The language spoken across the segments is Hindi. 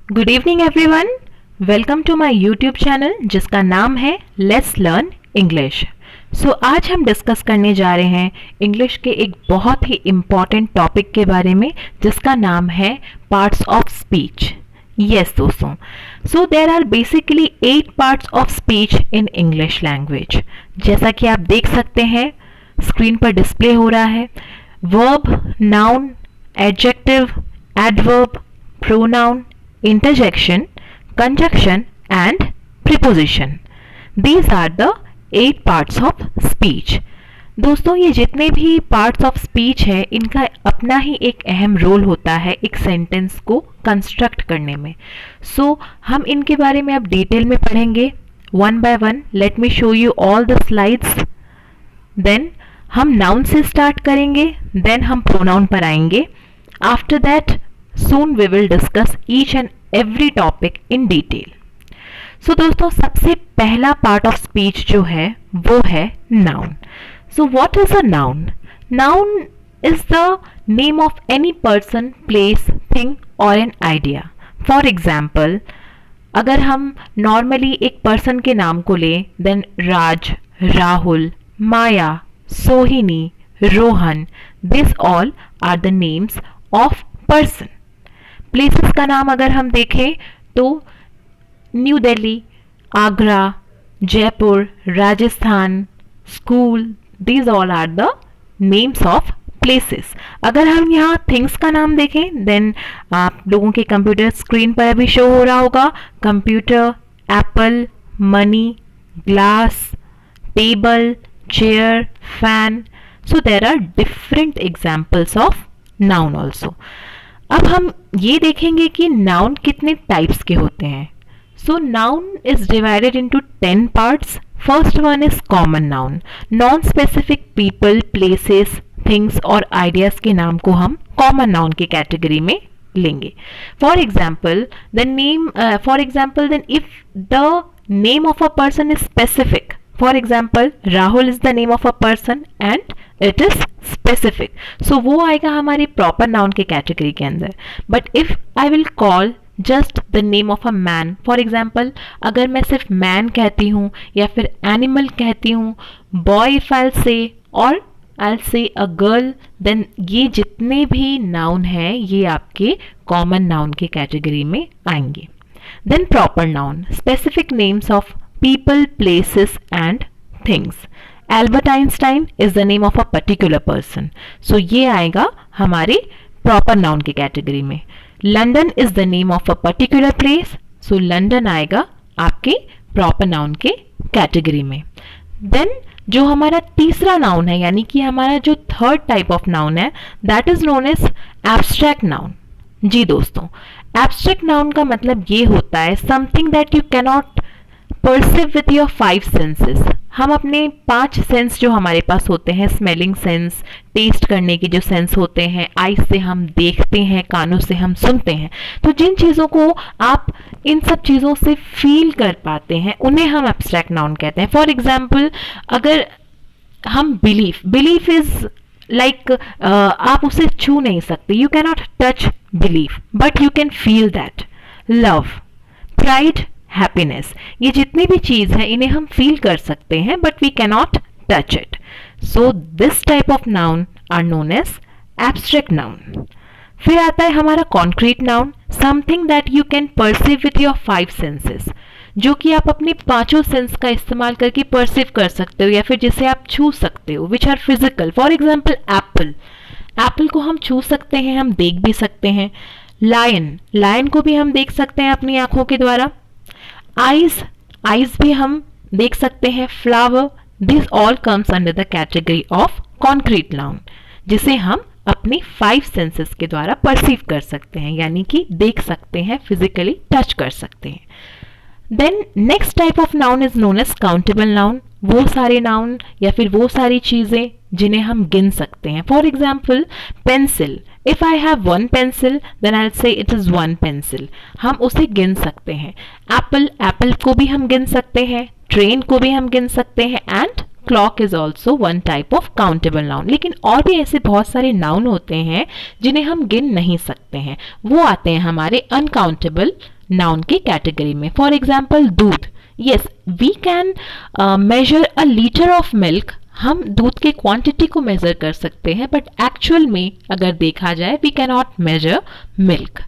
Good evening everyone, welcome to my YouTube channel जिसका नाम है लेट्स लर्न इंग्लिश। सो आज हम डिस्कस करने जा रहे हैं इंग्लिश के एक बहुत ही इम्पॉर्टेंट टॉपिक के बारे में जिसका नाम है पार्ट्स ऑफ स्पीच। यस दोस्तों, so there are basically 8 parts of speech in English language. जैसा कि आप देख सकते हैं स्क्रीन पर डिस्प्ले हो रहा है, verb, noun, adjective, adverb, pronoun, interjection, conjunction and preposition. These are the 8 parts of speech. दोस्तों ये जितने भी पार्ट्स ऑफ स्पीच है इनका अपना ही एक अहम रोल होता है एक सेंटेंस को कंस्ट्रक्ट करने में। सो हम इनके बारे में अब डिटेल में पढ़ेंगे one by one. Let me show you all the slides. Then हम नाउन से स्टार्ट करेंगे, देन हम प्रोनाउन पर आएंगे। After that soon we will discuss each and every topic in detail. So दोस्तों सबसे पहला part of speech जो है वो है noun. So what is a noun? Noun is the name of any person, place, thing or an idea. For example, अगर हम normally एक person के नाम को लें, then Raj, Rahul, Maya, Sohini, Rohan, these all are the names of person. Places का नाम अगर हम देखें तो New Delhi, Agra, Jaipur, Rajasthan, school, these all are the names of places. अगर हम यहाँ थिंग्स का नाम देखें देन आप लोगों के कंप्यूटर स्क्रीन पर अभी शो हो रहा होगा computer, apple, money, glass, table, chair, fan. So there are different examples of noun also. अब हम ये देखेंगे कि नाउन कितने टाइप्स के होते हैं। So noun is divided into 10 parts. First one is common noun. Non specific people, places, things और आइडियाज के नाम को हम कॉमन नाउन की कैटेगरी में लेंगे। For example then if the name of a person is specific, for example Rahul is the name of a person and it is specific, so वो आएगा हमारी प्रॉपर नाउन के कैटेगरी के अंदर। But if I will call just the name of a man, for example अगर मैं सिर्फ मैन कहती हूँ या फिर एनिमल कहती हूँ, बॉय इफ आई से और आई से अ गर्ल, देन ये जितने भी नाउन हैं ये आपके कॉमन नाउन के कैटेगरी में आएंगे। Then proper noun, specific names of people, places and things. Albert Einstein is the name of a particular person. So ये आएगा हमारे proper noun के कैटेगरी में। London is the name of a particular place. So London आएगा आपके proper noun के कैटेगरी में। Then जो हमारा तीसरा नाउन है यानी कि हमारा जो थर्ड टाइप ऑफ नाउन है that is known as abstract noun. जी दोस्तों, abstract noun का मतलब ये होता है something that you cannot perceive with your 5 senses. हम अपने 5 सेंस जो हमारे पास होते हैं, स्मेलिंग सेंस, टेस्ट करने के जो सेंस होते हैं, आई से हम देखते हैं, कानों से हम सुनते हैं, तो जिन चीज़ों को आप इन सब चीज़ों से फील कर पाते हैं उन्हें हम एब्स्ट्रैक्ट नाउन कहते हैं। फॉर एग्जाम्पल अगर हम बिलीफ इज लाइक आप उसे छू नहीं सकते, you can not touch belief but you can feel that. Love, pride, happiness, ये जितनी भी चीज है इन्हें हम फील कर सकते हैं but we can not touch it. So this type of noun are known as abstract noun. फिर आता है हमारा concrete noun, something that you can perceive with your 5 senses, जो कि आप अपने 5 सेंस का इस्तेमाल करके परसीव कर सकते हो या फिर जिसे आप छू सकते हो, which are physical. For example apple, apple को हम छू सकते हैं, हम देख भी सकते हैं। लायन को भी हम देख सकते हैं अपनी आंखों के द्वारा। आइज भी हम देख सकते हैं। Flower, this all comes under the category of concrete noun, जिसे हम अपनी 5 सेंसेस के द्वारा परसीव कर सकते हैं यानी कि देख सकते हैं, फिजिकली टच कर सकते हैं। Then next type of noun is known as countable noun, वो सारे नाउन या फिर वो सारी चीजें जिन्हें हम गिन सकते हैं। For example pencil, if I have 1 pencil then I say it is 1 pencil, हम उसे गिन सकते हैं। एप्पल को भी हम गिन सकते हैं, ट्रेन को भी हम गिन सकते हैं and clock is also one type of countable noun. लेकिन और भी ऐसे बहुत सारे नाउन होते हैं जिन्हें हम गिन नहीं सकते हैं, वो आते हैं हमारे अनकाउंटेबल नाउन की कैटेगरी में. फॉर एग्जाम्पल दूध. Yes, we can measure a litre of milk. हम दूध के क्वांटिटी को मेजर कर सकते हैं, बट एक्चुअल में अगर देखा जाए we can not measure milk.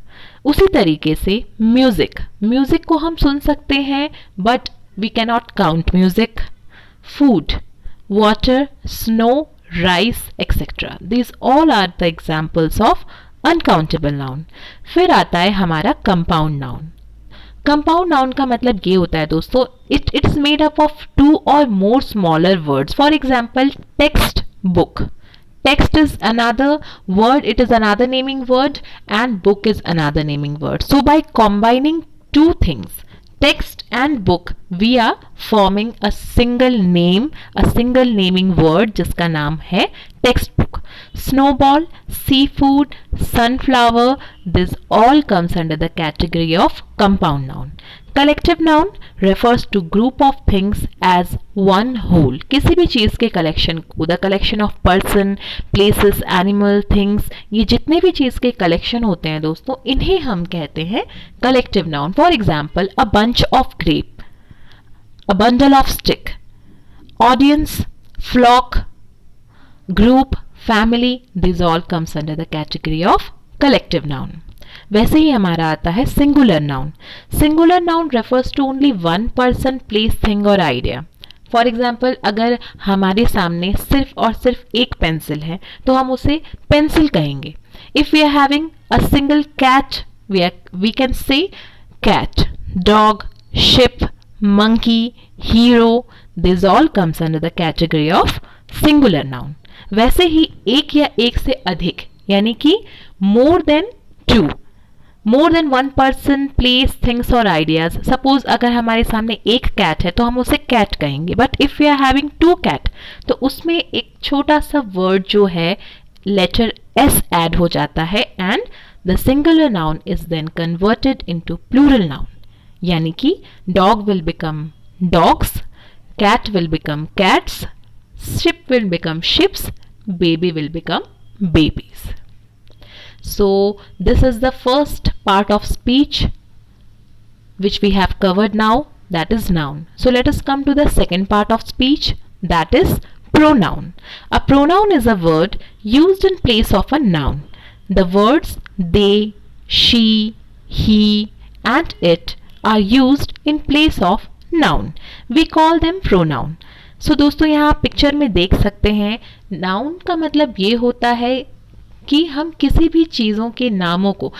उसी तरीके से म्यूजिक. म्यूजिक को हम सुन सकते हैं but we can not count music. Food, water, snow, rice, etc. These all are the examples of uncountable noun. फिर आता है हमारा compound noun. Compound noun का मतलब ये होता है दोस्तों, it's made up of two or more smaller words. For example, text book. Text is another word, it is another naming word, and book is another naming word. So by combining two things, text and book, we are forming a single name, a single naming word जिसका नाम है text book. Snowball, seafood, sunflower, this all comes under the category of compound noun. Collective noun refers to group of things as one whole. किसी भी चीज़ के कलेक्शन को, the collection of person, places, animal, things, ये जितने भी चीज़ के कलेक्शन होते हैं दोस्तों, इन्हें हम कहते हैं collective noun. For example, a bunch of grape, a bundle of stick, audience, flock, group, family, these all comes under the category of collective noun. वैसे ही हमारा आता है singular noun. Singular noun refers to only one person, place, thing और आइडिया. फॉर एग्जाम्पल, अगर हमारे सामने सिर्फ और सिर्फ एक पेंसिल है तो हम उसे पेंसिल कहेंगे. If we are having a single cat, we can say cat, dog, ship, monkey, hero, this all comes under the category of singular noun. वैसे ही एक या एक से अधिक, यानी कि more than two, more than one person, place, things और आइडियाज. सपोज अगर हमारे सामने एक कैट है तो हम उसे कैट कहेंगे, but if we are having two cat तो उसमें एक छोटा सा वर्ड जो है लेटर एस ऐड हो जाता है, and the singular noun is then converted into plural noun. यानी कि dog will become dogs, cat will become cats, ship will become ships, baby will become babies. So this is the first part of speech which we have covered now, that is noun. So let us come to the second part of speech, that is pronoun. A pronoun is a word used in place of a noun. The words they, she, he and it are used in place of noun. We call them pronoun. सो दोस्तों यहाँ आप पिक्चर में देख सकते हैं, नाउन का मतलब ये होता है कि हम किसी भी चीज़ों के नामों को,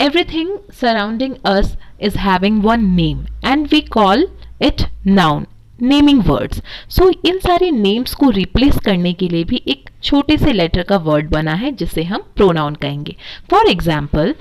everything surrounding us is having one name and we call it noun, naming words. So इन सारे नेम्स को रिप्लेस करने के लिए भी एक छोटे से लेटर का वर्ड बना है जिसे हम प्रोनाउन कहेंगे. फॉर एग्जाम्पल,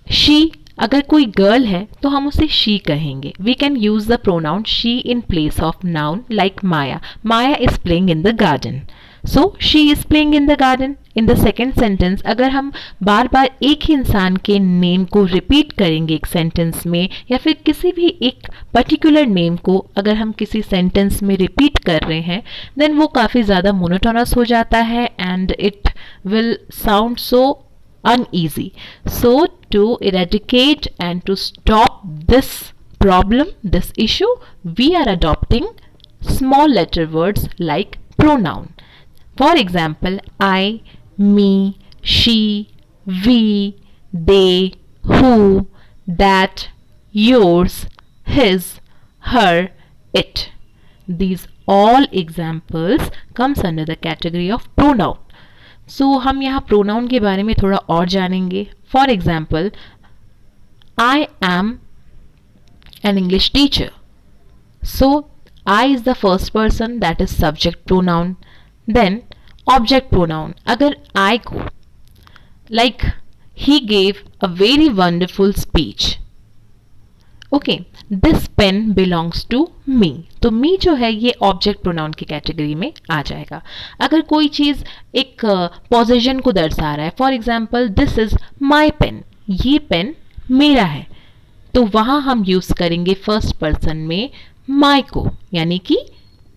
शी, अगर कोई गर्ल है तो हम उसे शी कहेंगे. We can use the pronoun she in place of noun, like Maya. Maya is playing in the garden, so she is playing in the garden. In the second sentence अगर हम बार बार एक ही इंसान के नेम को रिपीट करेंगे एक सेंटेंस में, या फिर किसी भी एक पर्टिकुलर नेम को अगर हम किसी सेंटेंस में रिपीट कर रहे हैं, देन वो काफ़ी ज़्यादा मोनोटोनस हो जाता है and it will sound so uneasy. So to eradicate and to stop this problem, this issue, we are adopting small letter words like pronoun. For example, I, me, she, we, they, who, that, yours, his, her, it. These all examples comes under the category of pronoun. So हम यहाँ प्रोनाउन के बारे में थोड़ा और जानेंगे. For example, I am an English teacher. So I is the first person, that is subject pronoun. Then object pronoun, अगर आई को, like he gave a very wonderful speech, okay, this pen belongs to me. तो मी जो है ये ऑब्जेक्ट प्रोनाउन की कैटेगरी में आ जाएगा. अगर कोई चीज़ एक पोजीशन को दर्शा रहा है, for example this is my pen, ये पेन मेरा है, तो वहाँ हम यूज़ करेंगे फर्स्ट पर्सन में माई को, यानी कि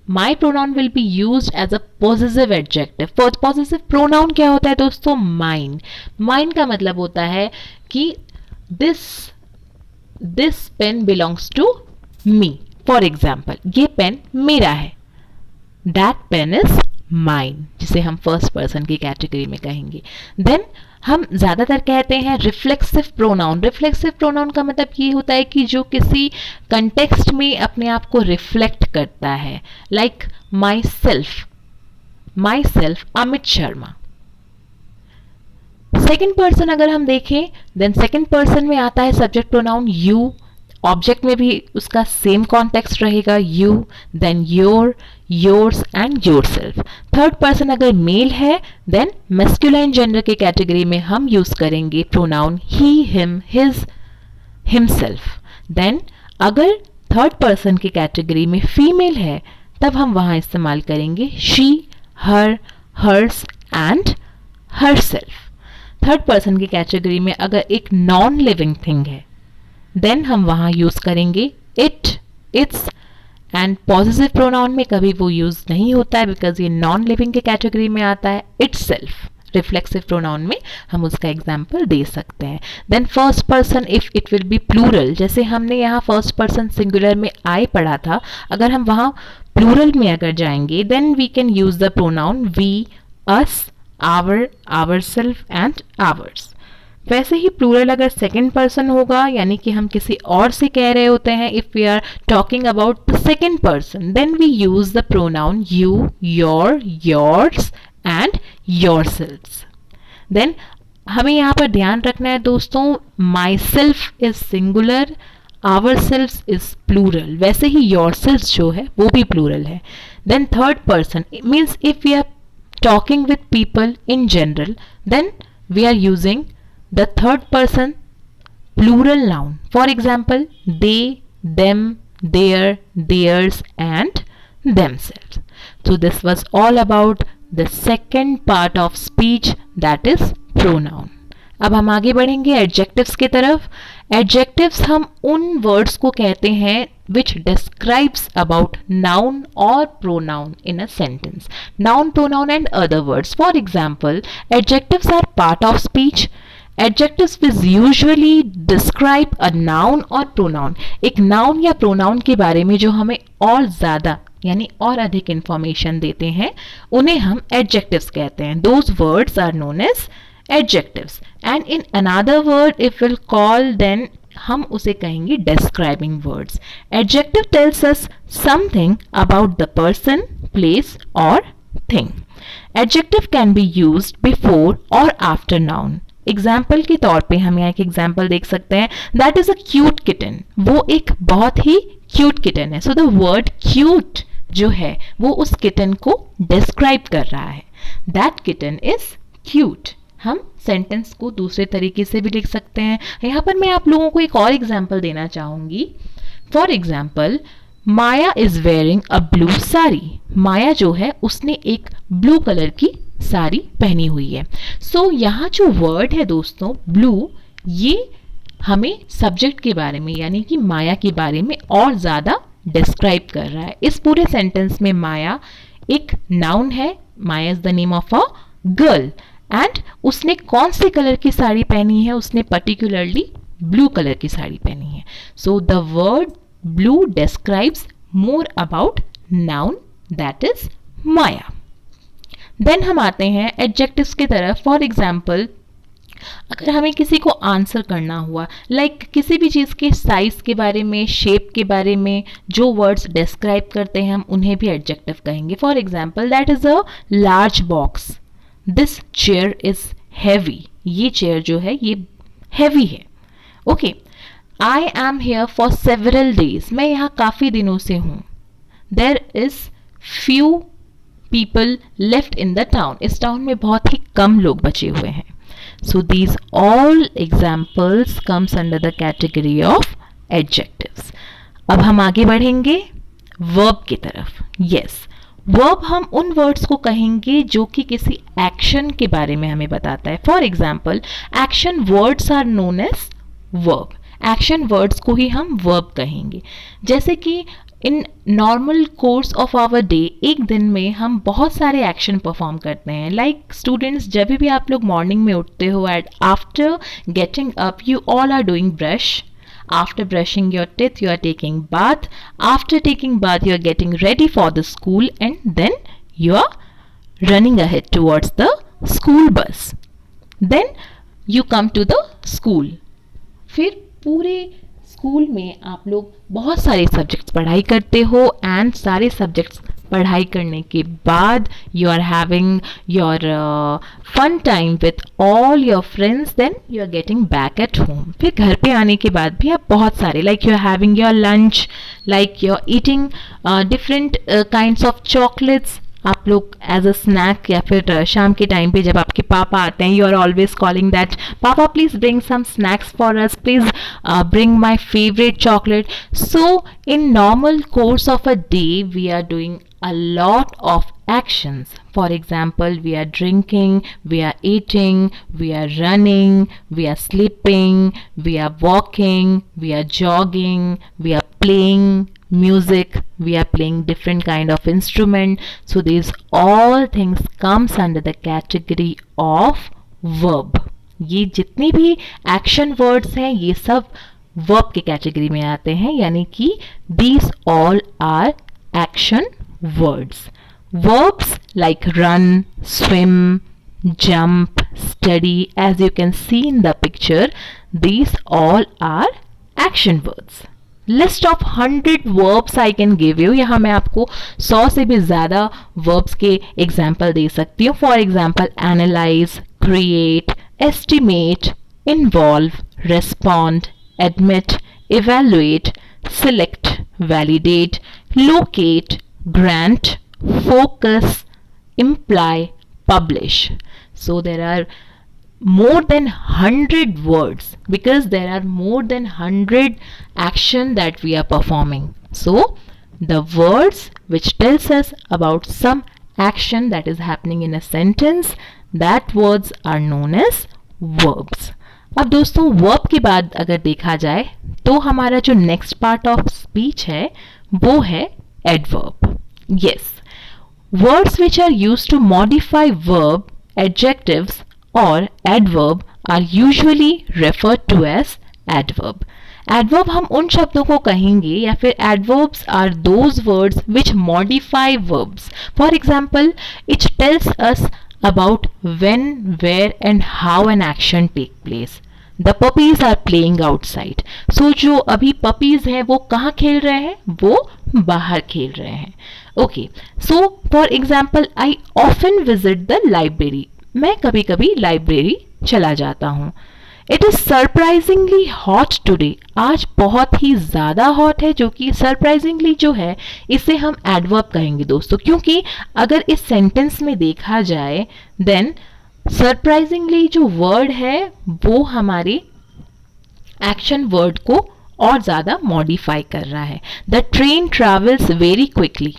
my pronoun will be use as a positive adjective. Positive pronoun क्या होता है दोस्तों? माइन. माइन का मतलब होता है कि this pen belongs to me, for example ये पेन मेरा है, दैट पेन इज माइन, जिसे हम फर्स्ट पर्सन की कैटेगरी में कहेंगे। देन हम ज़्यादातर कहते हैं रिफ्लेक्सिव प्रोनाउन। रिफ्लेक्सिव प्रोनाउन का मतलब ये होता है कि जो किसी कंटेक्स्ट में अपने आप को रिफ्लेक्ट करता है, like my self Amit Sharma. Second person अगर हम देखें, देन सेकेंड पर्सन में आता है सब्जेक्ट प्रोनाउन यू, ऑब्जेक्ट में भी उसका सेम कॉन्टेक्स्ट रहेगा you, then your, yours and yourself. Third person अगर मेल है देन मैस्कुलाइन जेंडर के कैटेगरी में हम यूज करेंगे pronoun he, him, his, himself. Then अगर थर्ड पर्सन की कैटेगरी में फीमेल है तब हम वहां इस्तेमाल करेंगे she, her, hers and herself. Third person की कैटेगरी में अगर एक नॉन लिविंग थिंग है देन हम वहां यूज करेंगे it, its and positive pronoun में कभी वो यूज नहीं होता है बिकॉज ये नॉन लिविंग के कैटेगरी में आता है। इटसेल्फ रिफ्लेक्सिव प्रोनाउन में हम उसका एग्जाम्पल दे सकते हैं। Then first person if it will be plural, जैसे हमने यहाँ फर्स्ट पर्सन सिंगुलर में आई पढ़ा था, अगर हम वहां प्लूरल में अगर जाएंगे then we can use the pronoun we, us, our, ourself and ours. वैसे ही प्लूरल अगर सेकेंड पर्सन होगा यानी कि हम किसी और से कह रहे होते हैं, if we are talking about the second person then we use the pronoun you, your, yours and yourselves. देन हमें यहाँ पर ध्यान रखना है दोस्तों, myself is singular, ourself is plural, वैसे ही योर सेल्फ जो है वो भी प्लूरल है। Then third person means if we are talking with people in general then we are using the third person plural noun, for example they, them, their, theirs and themselves. So this was all about the second part of speech, that is pronoun. अब हम आगे बढ़ेंगे एडजेक्टिव्स की तरफ। एडजेक्टिव्स हम उन वर्ड्स को कहते हैं which describes about noun or pronoun in a sentence. Noun, pronoun and other words. For example, adjectives are part of speech. Adjectives will usually describe a noun or pronoun. एक noun या pronoun के बारे में जो हमें और ज़्यादा यानी और अधिक इंफॉर्मेशन देते हैं उन्हें हम adjectives कहते हैं. Those words are known as adjectives. And in another word if we'll call then हम उसे कहेंगे describing words. Adjective tells us something about the person, place or thing. Adjective can be used before or after noun. Example के तौर पे हम यहाँ एक एग्जाम्पल देख सकते हैं, that is a cute kitten, वो एक बहुत ही क्यूट किटन है. सो द वर्ड क्यूट जो है वो उस किटन को डिस्क्राइब कर रहा है, दैट किटन इज क्यूट. हम सेंटेंस को दूसरे तरीके से भी लिख सकते हैं. यहाँ पर मैं आप लोगों को एक और एग्जाम्पल देना चाहूंगी. For example Maya is wearing a blue sari. Maya जो है उसने एक ब्लू कलर की साड़ी पहनी हुई है. सो यहाँ जो वर्ड है दोस्तों ब्लू, ये हमें सब्जेक्ट के बारे में यानी कि माया के बारे में और ज़्यादा डिस्क्राइब कर रहा है. इस पूरे सेंटेंस में माया एक नाउन है. Maya is the name of a girl and उसने कौन से कलर की साड़ी पहनी है, उसने पर्टिकुलरली ब्लू कलर की साड़ी पहनी है. So the word blue describes more about noun that is Maya. देन हम आते हैं एडजेक्टिव्स की तरफ. फॉर एग्जाम्पल अगर हमें किसी को आंसर करना हुआ, लाइक किसी भी चीज़ के साइज के बारे में, शेप के बारे में जो वर्ड्स डिस्क्राइब करते हैं हम उन्हें भी एडजेक्टिव कहेंगे. For example that is a large box, this chair is heavy, ये चेयर जो है ये हैवी है. Okay, I am here for several days, मैं यहाँ काफ़ी दिनों से हूँ. There is few people left in the town, इस टाउन में बहुत ही कम लोग बचे हुए हैं. So these all examples comes under the category of adjectives. अब हम आगे बढ़ेंगे वर्ब की तरफ. यस, वर्ब हम उन वर्ड्स को कहेंगे जो कि किसी एक्शन के बारे में हमें बताता है. For example action words are known as verb. Action words को ही हम वर्ब कहेंगे. जैसे कि in normal course of our day एक दिन में हम बहुत सारे एक्शन परफॉर्म करते हैं. लाइक स्टूडेंट्स, जब भी आप लोग मॉर्निंग में उठते हो and after getting up you all are doing brush, After brushing your teeth, you are taking bath. After taking bath, you are getting ready for the school, and then you are running ahead towards the school bus. Then you come to the school. फिर पूरे स्कूल में आप लोग बहुत सारे सब्जेक्ट्स पढ़ाई करते हो, एंड सारे सब्जेक्ट्स पढ़ाई करने के बाद you are having your fun time with all your friends, then you are getting back at home. फिर घर पे आने के बाद भी आप बहुत सारे, like you are having your lunch, like you are eating different kinds of chocolates. आप लोग एज अ स्नैक, या फिर शाम के टाइम पे जब आपके पापा आते हैं, you are always calling that पापा please bring some snacks for us, please bring my favourite chocolate. So in normal course of a day we are doing a lot of actions. For example, we are drinking, we are eating, we are running, we are sleeping, we are walking, we are jogging, we are playing music, we are playing different kind of instrument. So these all things comes under the category of verb. ये जितने भी action words हैं ये सब verb के category में आते हैं, यानी कि these all are action words. Verbs like run, swim, jump, study, as you can see in the picture, these all are action words. List of 100 verbs I can give you. यहाँ मैं आपको 100 से भी ज़्यादा verbs के example दे सकती हूँ. For example, analyze, create, estimate, involve, respond, admit, evaluate, select, validate, locate, grant, focus, imply, publish. So there are more than 100 words because there are more than 100 action that we are performing. So the words which tells us about some action that is happening in a sentence, that words are known as verbs. अब दोस्तों verb के बाद अगर देखा जाए तो हमारा जो next part of speech है वो है adverb. Yes, words which are used to modify verb, adjectives or adverb are usually referred to as adverb. Adverb हम उन शब्दों को कहेंगे, या फिर adverbs are those words which modify verbs. For example, it tells us about when, where and how an action take place. The puppies are playing outside. So जो अभी puppies हैं वो कहाँ खेल रहे हैं? वो बाहर खेल रहे हैं. Okay. So for example, I often visit the library. मैं कभी कभी लाइब्रेरी चला जाता हूँ. It is surprisingly hot today. आज बहुत ही ज़्यादा हॉट है, जो कि surprisingly जो है इसे हम adverb कहेंगे दोस्तों, क्योंकि अगर इस सेंटेंस में देखा जाए then सरप्राइजिंगली जो वर्ड है वो हमारे एक्शन वर्ड को और ज़्यादा मॉडिफाई कर रहा है. The train travels very quickly.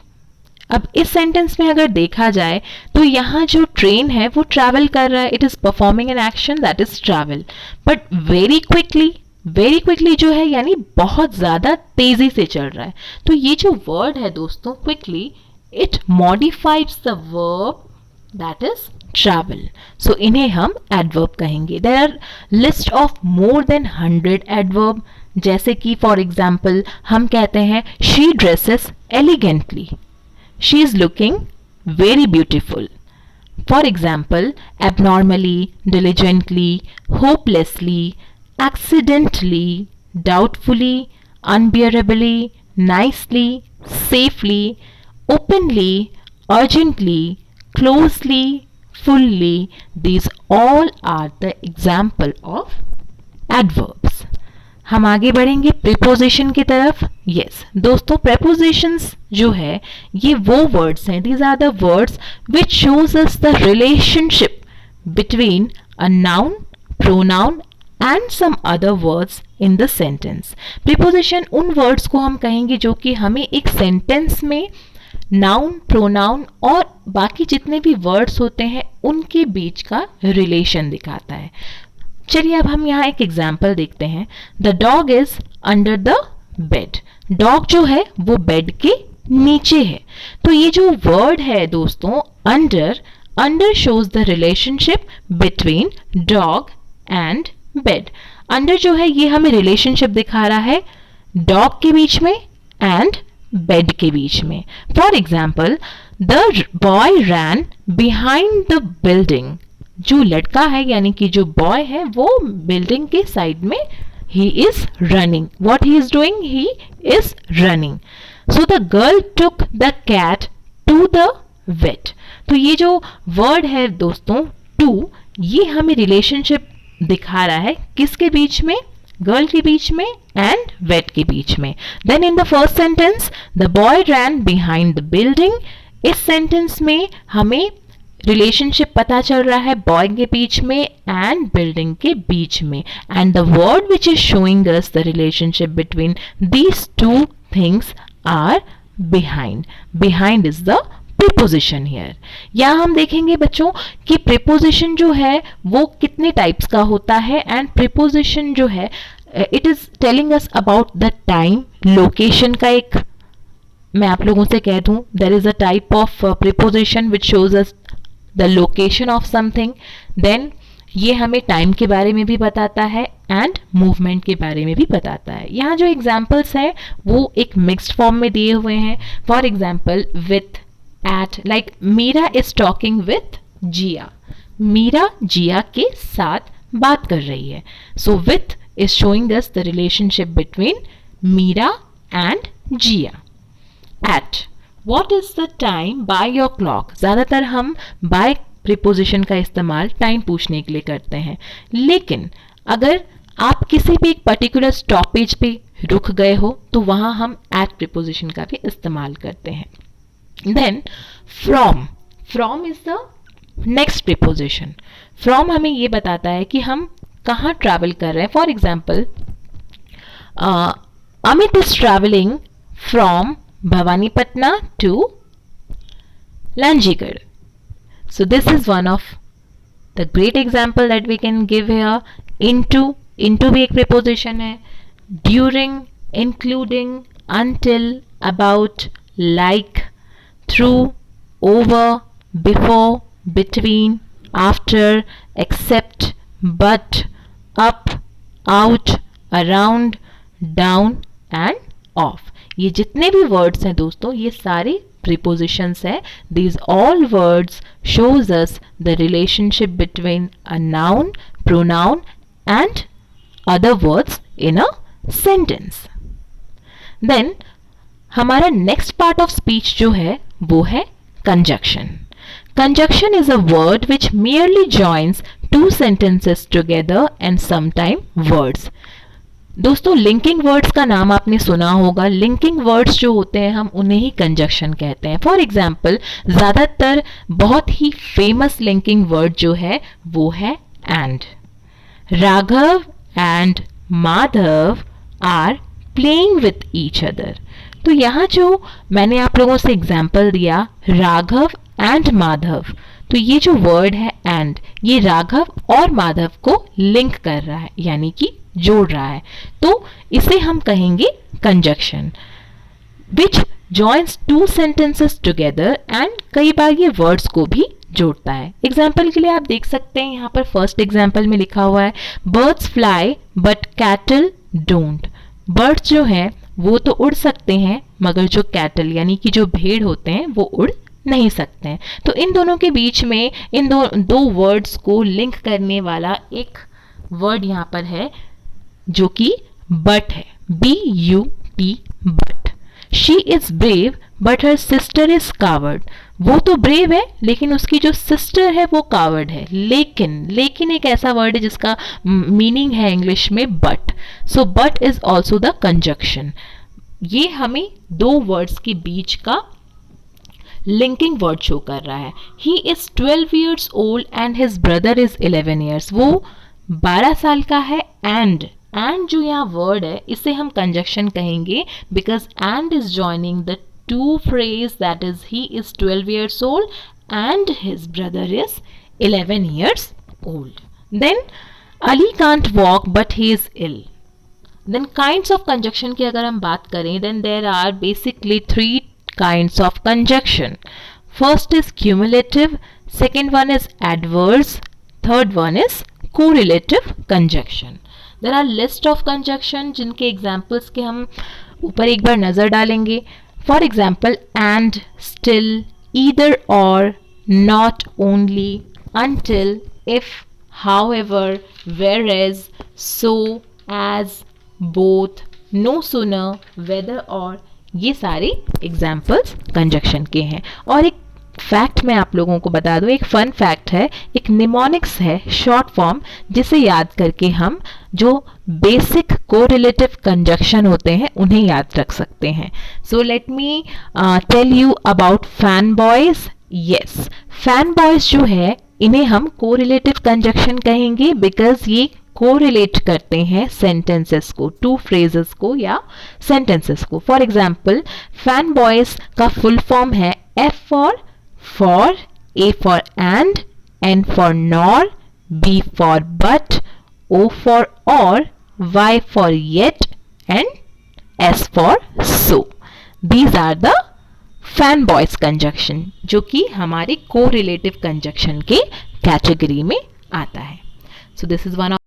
अब इस सेंटेंस में अगर देखा जाए तो यहाँ जो ट्रेन है वो ट्रैवल कर रहा है, it is performing an action that is travel. But very quickly जो है यानी बहुत ज़्यादा तेज़ी से चल रहा है. तो ये जो वर्ड है दोस्तों quickly, it modifies the verb that is travel. So इन्हें हम adverb कहेंगे. There are list of more than 100 adverb. जैसे कि for example हम कहते हैं she dresses elegantly. She is looking very beautiful. For example, abnormally, diligently, hopelessly, accidentally, doubtfully, unbearably, nicely, safely, openly, urgently, closely, fully. These all are the example of adverbs. हम आगे बढ़ेंगे preposition की तरफ. Yes, दोस्तों prepositions जो है ये वो words हैं, these are the words which shows us the relationship between a noun, pronoun and some other words in the sentence. Preposition उन words को हम कहेंगे जो कि हमें एक sentence में नाउन, प्रोनाउन और बाकी जितने भी वर्ड्स होते हैं उनके बीच का रिलेशन दिखाता है. चलिए अब हम यहाँ एक एग्जाम्पल देखते हैं. The dog is under the bed. Dog जो है वो बेड के नीचे है. तो ये जो वर्ड है दोस्तों under shows the relationship between dog and bed. Under जो है ये हमें रिलेशनशिप दिखा रहा है डॉग के बीच में एंड बेड के बीच में. For example, the boy ran behind the building. जो लड़का है यानी कि जो बॉय है वो बिल्डिंग के साइड में he is running. What he is doing? He is running. So the girl took the cat to the vet. तो ये जो वर्ड है दोस्तों to, ये हमें रिलेशनशिप दिखा रहा है किसके बीच में? गर्ल के बीच में एंड वेट के बीच में. Then in the first sentence, the boy ran behind the building. इस सेंटेंस में हमें रिलेशनशिप पता चल रहा है बॉय के बीच में एंड बिल्डिंग के बीच में. And the word which is showing us the relationship between these two things are behind. Behind is the preposition here. यहाँ हम देखेंगे बच्चों कि प्रीपोजिशन जो है वो कितने टाइप्स का होता है. एंड प्रीपोजिशन जो है it is telling us about the time, location का एक, मैं आप लोगों से कह दूं, there is a type of preposition which shows us the location of something. Then ये हमें टाइम के बारे में भी बताता है एंड मूवमेंट के बारे में भी बताता है. यहाँ जो एग्जाम्पल्स हैं वो एक मिक्स्ड फॉर्म में दिए हुए हैं. For example with, at, like Meera is talking with Jiya. Meera Jiya के साथ बात कर रही है. So with is showing us the relationship between Meera and Jiya. At, What is the time by your clock? ज़्यादातर हम by प्रीपोजिशन का इस्तेमाल टाइम पूछने के लिए करते हैं. लेकिन अगर आप किसी भी एक पर्टिकुलर स्टॉपेज पे रुक गए हो तो वहाँ हम एट प्रीपोजिशन का भी इस्तेमाल करते हैं. Then from, from is the next preposition. From हमें ये बताता है कि हम कहाँ ट्रैवल कर रहे हैं. For example, Amit is travelling from Bhavanipatna to Lanjigarh. So this is one of the great example that we can give here. Into भी एक preposition है. During, including, until, about, like, through, over, before, between, after, except, but, up, out, around, down and off. ये जितने भी वर्ड्स हैं दोस्तों ये सारे प्रीपोजिशंस हैं. These all words shows us the relationship between a noun, pronoun and other words in a sentence. Then हमारा नेक्स्ट पार्ट ऑफ स्पीच जो है वो है conjunction. Conjunction is a word which merely joins two sentences together and sometime words. दोस्तों लिंकिंग वर्ड्स का नाम आपने सुना होगा. लिंकिंग वर्ड्स जो होते हैं हम उन्हें ही कंजक्शन कहते हैं. फॉर एग्जाम्पल, ज़्यादातर बहुत ही फेमस लिंकिंग वर्ड जो है वो है and. Raghav and Madhav are playing with each other. तो यहाँ जो मैंने आप लोगों से एग्जाम्पल दिया राघव एंड माधव, तो ये जो वर्ड है एंड, ये राघव और माधव को लिंक कर रहा है यानी कि जोड़ रहा है. तो इसे हम कहेंगे conjunction which joins two sentences together. And कई बार ये वर्ड्स को भी जोड़ता है. एग्जाम्पल के लिए आप देख सकते हैं यहाँ पर फर्स्ट एग्जाम्पल में लिखा हुआ है birds fly but cattle don't. Birds जो हैं वो तो उड़ सकते हैं मगर जो कैटल यानी कि जो भेड़ होते हैं वो उड़ नहीं सकते हैं. तो इन दोनों के बीच में इन दो वर्ड्स को लिंक करने वाला एक वर्ड यहाँ पर है जो कि बट है. BUT, but. She is brave but her sister is coward. वो तो ब्रेव है लेकिन उसकी जो सिस्टर है वो कावर्ड है. लेकिन एक ऐसा वर्ड है जिसका मीनिंग है इंग्लिश में but. So but is also the conjunction. ये हमें दो वर्ड्स के बीच का लिंकिंग वर्ड शो कर रहा है. ही is 12 years old and his brother is 11 years. वो 12 साल का है एंड जो यहाँ वर्ड है इसे हम कंजक्शन कहेंगे because and is joining the two phrase that is he is 12 years old and his brother is 11 years old. Then Ali can't walk but he is ill. Then kinds of conjunction की अगर हम बात करें then there are basically 3 kinds of conjunction. First is cumulative, second one is adverse, third one is correlative conjunction. There are list of conjunction जिनके एग्जाम्पल्स के हम ऊपर एक बार नज़र डालेंगे. For example and, still, either और, not, only, until, if, however, whereas, so, as, both, no sooner, whether और, ये सारे एग्जाम्पल्स कंजक्शन के हैं. और एक फैक्ट मैं आप लोगों को बता दूं, एक फन फैक्ट है, एक निमोनिक्स है शॉर्ट फॉर्म जिसे याद करके हम जो बेसिक कोरिलेटिव कंजक्शन होते हैं उन्हें याद रख सकते हैं. So let me tell you about fan boys. Yes, fan boys जो है इन्हें हम कोरिलेटिव कंजक्शन कहेंगे बिकॉज ये कोरिलेट करते हैं सेंटेंसेस को, टू फ्रेजेस को या सेंटेंसेस को. फॉर एग्जाम्पल फैन बॉयज का फुल फॉर्म है F for, A for and, N for nor, B for but, O for or, Y for yet and S for so. These are the fan boys conjunction जो कि हमारे कोरिलेटिव कंजक्शन के कैटेगरी में आता है. So this is one of